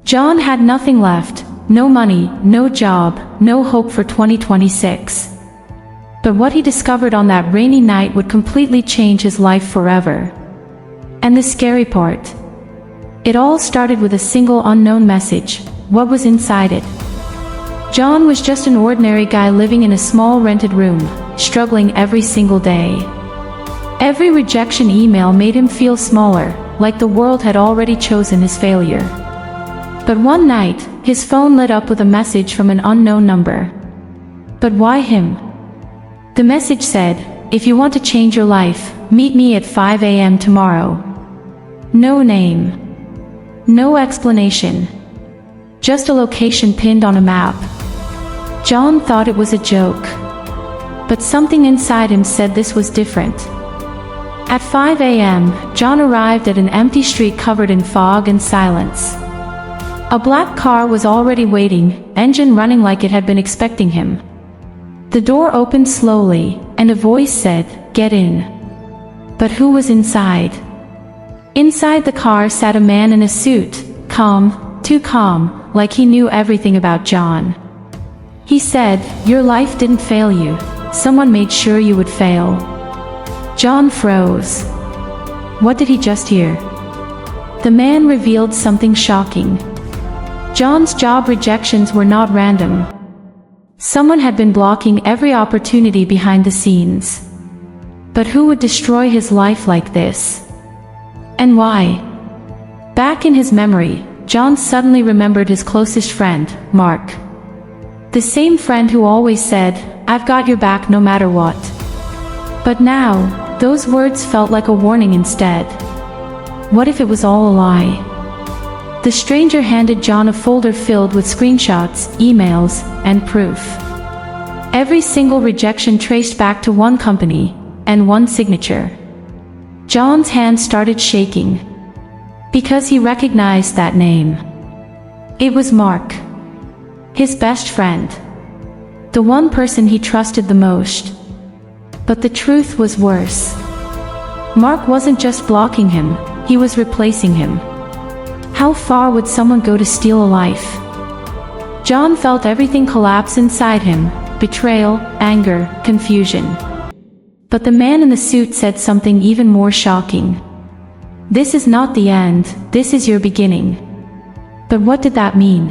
John had nothing left, no money, no job, no hope for 2026. But what he discovered on that rainy night would completely change his life forever. And the scary part? It all started with a single unknown message. What was inside it? John was just an ordinary guy living in a small rented room, struggling every single day. Every rejection email made him feel smaller, like the world had already chosen his failure. But one night, his phone lit up with a message from an unknown number. But why him? The message said, "If you want to change your life, meet me at 5 a.m. tomorrow." No name. No explanation. Just a location pinned on a map. John thought it was a joke. But something inside him said this was different. At 5 a.m., John arrived at an empty street covered in fog and silence. A black car was already waiting, engine running like it had been expecting him. The door opened slowly, and a voice said, "Get in." But who was inside? Inside the car sat a man in a suit, calm, too calm, like he knew everything about John. He said, "Your life didn't fail you. Someone made sure you would fail." John froze. What did he just hear? The man revealed something shocking. John's job rejections were not random. Someone had been blocking every opportunity behind the scenes. But who would destroy his life like this? And why? Back in his memory, John suddenly remembered his closest friend, Mark. The same friend who always said, "I've got your back no matter what." But now, those words felt like a warning instead. What if it was all a lie? The stranger handed John a folder filled with screenshots, emails, and proof. Every single rejection traced back to one company, and one signature. John's hand started shaking. Because he recognized that name. It was Mark. His best friend. The one person he trusted the most. But the truth was worse. Mark wasn't just blocking him, he was replacing him. How far would someone go to steal a life? John felt everything collapse inside him, betrayal, anger, confusion. But the man in the suit said something even more shocking. "This is not the end, this is your beginning." But what did that mean?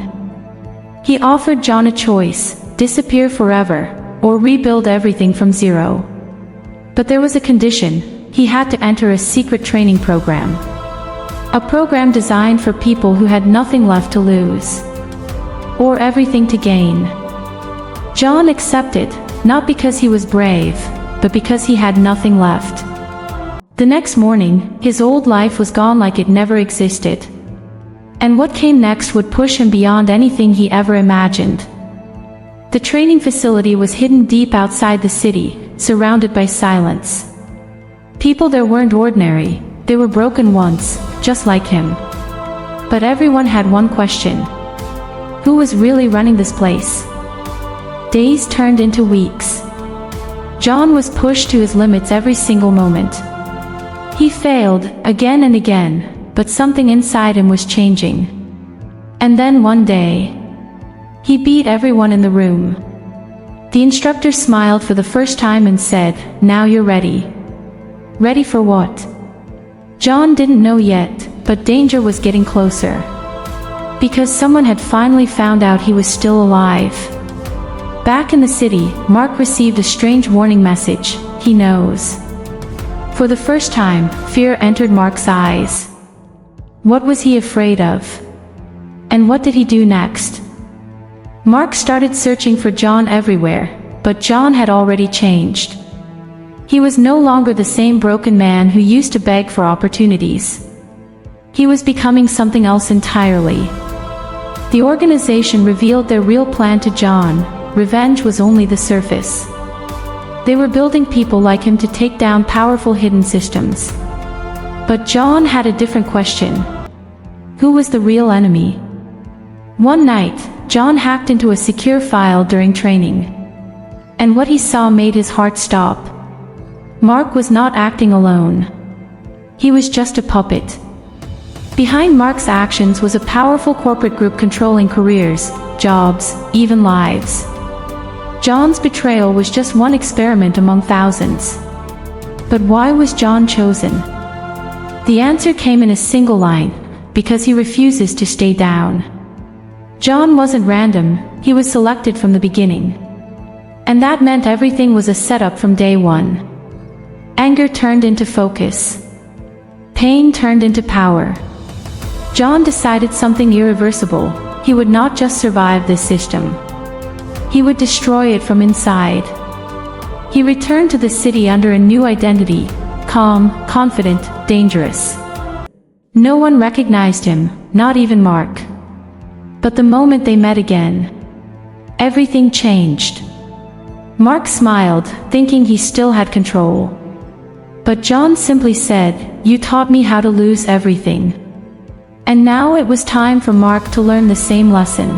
He offered John a choice, disappear forever, or rebuild everything from zero. But there was a condition: he had to enter a secret training program. A program designed for people who had nothing left to lose. Or everything to gain. John accepted, not because he was brave, but because he had nothing left. The next morning, his old life was gone like it never existed. And what came next would push him beyond anything he ever imagined. The training facility was hidden deep outside the city, surrounded by silence. People there weren't ordinary, they were broken once, just like him. But everyone had one question. Who was really running this place? Days turned into weeks. John was pushed to his limits every single moment. He failed, again and again, but something inside him was changing. And then one day, he beat everyone in the room. The instructor smiled for the first time and said, "Now you're ready." Ready for what? John didn't know yet, but danger was getting closer. Because someone had finally found out he was still alive. Back in the city, Mark received a strange warning message. He knows. For the first time, fear entered Mark's eyes. What was he afraid of? And what did he do next? Mark started searching for John everywhere, but John had already changed. He was no longer the same broken man who used to beg for opportunities. He was becoming something else entirely. The organization revealed their real plan to John. Revenge was only the surface. They were building people like him to take down powerful hidden systems. But John had a different question. Who was the real enemy? One night, John hacked into a secure file during training. And what he saw made his heart stop. Mark was not acting alone. He was just a puppet. Behind Mark's actions was a powerful corporate group controlling careers, jobs, even lives. John's betrayal was just one experiment among thousands. But why was John chosen? The answer came in a single line: because he refuses to stay down. John wasn't random, he was selected from the beginning. And that meant everything was a setup from day one. Anger turned into focus. Pain turned into power. John decided something irreversible: he would not just survive this system. He would destroy it from inside. He returned to the city under a new identity: calm, confident, dangerous. No one recognized him, not even Mark. But the moment they met again, everything changed. Mark smiled, thinking he still had control. But John simply said, "You taught me how to lose everything." And now it was time for Mark to learn the same lesson.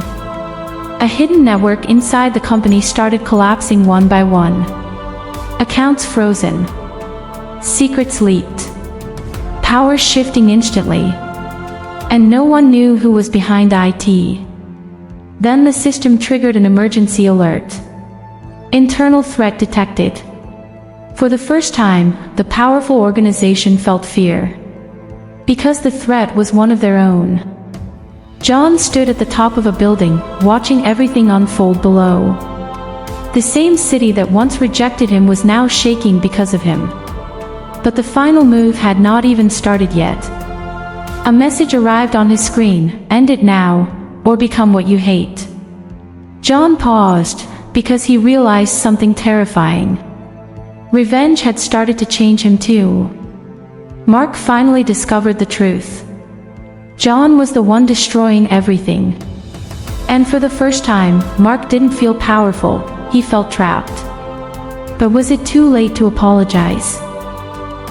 A hidden network inside the company started collapsing one by one. Accounts frozen. Secrets leaked. Power shifting instantly. And no one knew who was behind IT. Then the system triggered an emergency alert. Internal threat detected. For the first time, the powerful organization felt fear. Because the threat was one of their own. John stood at the top of a building, watching everything unfold below. The same city that once rejected him was now shaking because of him. But the final move had not even started yet. A message arrived on his screen: "End it now, or become what you hate." John paused, because he realized something terrifying. Revenge had started to change him too. Mark finally discovered the truth. John was the one destroying everything. And for the first time, Mark didn't feel powerful, he felt trapped. But was it too late to apologize?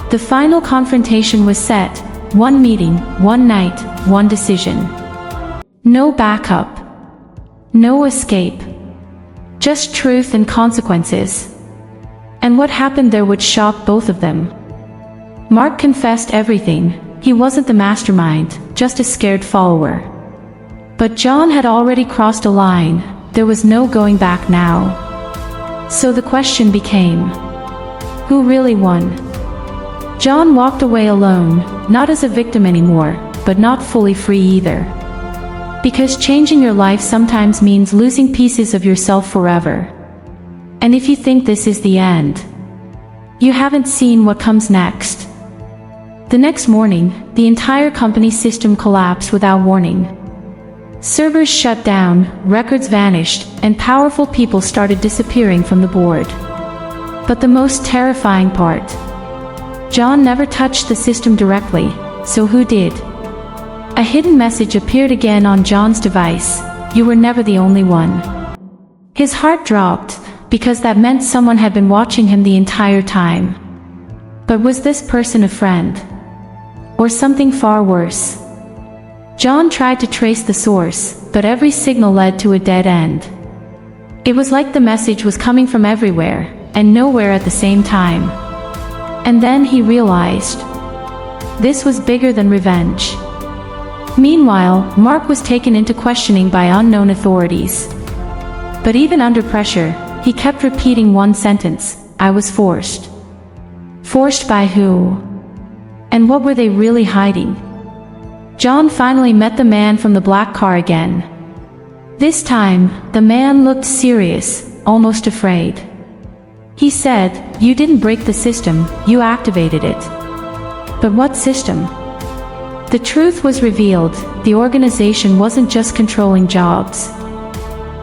The final confrontation was set: one meeting, one night, one decision. No backup. No escape. Just truth and consequences. And what happened there would shock both of them. Mark confessed everything. He wasn't the mastermind, just a scared follower. But John had already crossed a line. There was no going back now. So the question became, who really won? John walked away alone, not as a victim anymore, but not fully free either. Because changing your life sometimes means losing pieces of yourself forever. And if you think this is the end, you haven't seen what comes next. The next morning, the entire company system collapsed without warning. Servers shut down, records vanished, and powerful people started disappearing from the board. But the most terrifying part: John never touched the system directly, so who did? A hidden message appeared again on John's device: "You were never the only one." His heart dropped, because that meant someone had been watching him the entire time. But was this person a friend? Or something far worse? John tried to trace the source, but every signal led to a dead end. It was like the message was coming from everywhere, and nowhere at the same time. And then he realized, this was bigger than revenge. Meanwhile, Mark was taken into questioning by unknown authorities. But even under pressure, he kept repeating one sentence: "I was forced." Forced by who? And what were they really hiding? John finally met the man from the black car again. This time, the man looked serious, almost afraid. He said, "You didn't break the system, you activated it." But what system? The truth was revealed: the organization wasn't just controlling jobs.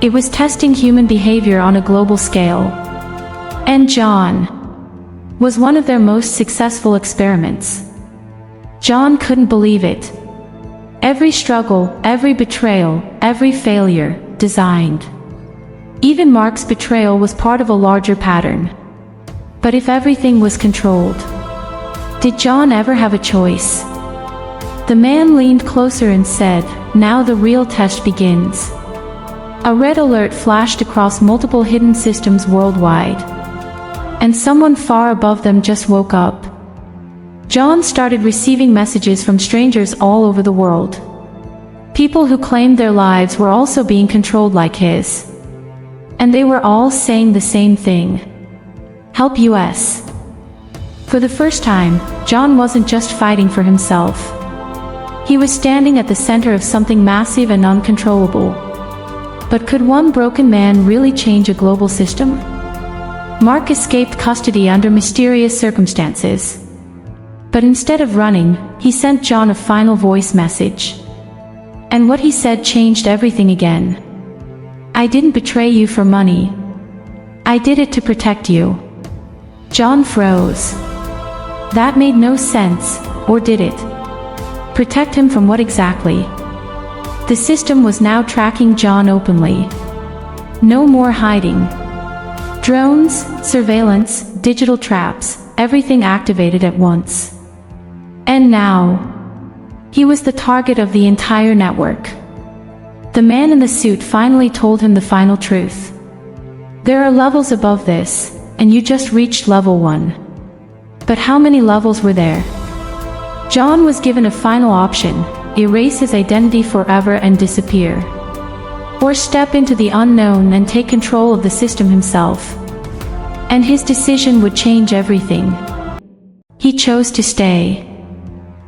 It was testing human behavior on a global scale. And John was one of their most successful experiments. John couldn't believe it. Every struggle, every betrayal, every failure, designed. Even Mark's betrayal was part of a larger pattern. But if everything was controlled, did John ever have a choice? The man leaned closer and said, "Now the real test begins." A red alert flashed across multiple hidden systems worldwide. And someone far above them just woke up. John started receiving messages from strangers all over the world. People who claimed their lives were also being controlled like his. And they were all saying the same thing. Help us. For the first time, John wasn't just fighting for himself. He was standing at the center of something massive and uncontrollable. But could one broken man really change a global system? Mark escaped custody under mysterious circumstances. But instead of running, he sent John a final voice message. And what he said changed everything again. I didn't betray you for money. I did it to protect you. John froze. That made no sense, or did it? Protect him from what exactly? The system was now tracking John openly. No more hiding. Drones, surveillance, digital traps, everything activated at once. And now, he was the target of the entire network. The man in the suit finally told him the final truth. There are levels above this, and you just reached level 1. But how many levels were there? John was given a final option: erase his identity forever and disappear. Or step into the unknown and take control of the system himself. And his decision would change everything. He chose to stay.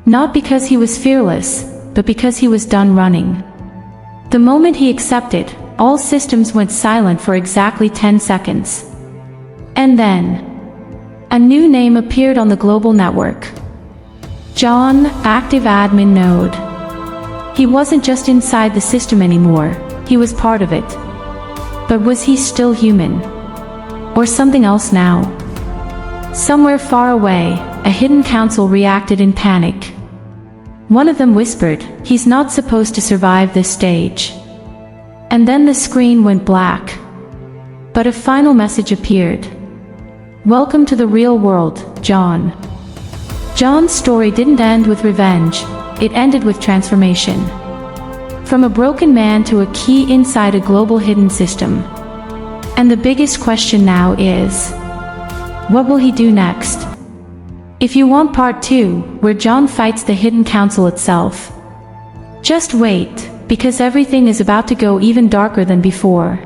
Not because he was fearless, but because he was done running. The moment he accepted, all systems went silent for exactly 10 seconds. And then, a new name appeared on the global network. John, active admin node. He wasn't just inside the system anymore, he was part of it. But was he still human? Or something else now? Somewhere far away, a hidden council reacted in panic. One of them whispered, "He's not supposed to survive this stage." And then the screen went black. But a final message appeared. Welcome to the real world, John. John's story didn't end with revenge, it ended with transformation. From a broken man to a key inside a global hidden system. And the biggest question now is, what will he do next? If you want part 2, where John fights the hidden council itself, just wait, because everything is about to go even darker than before.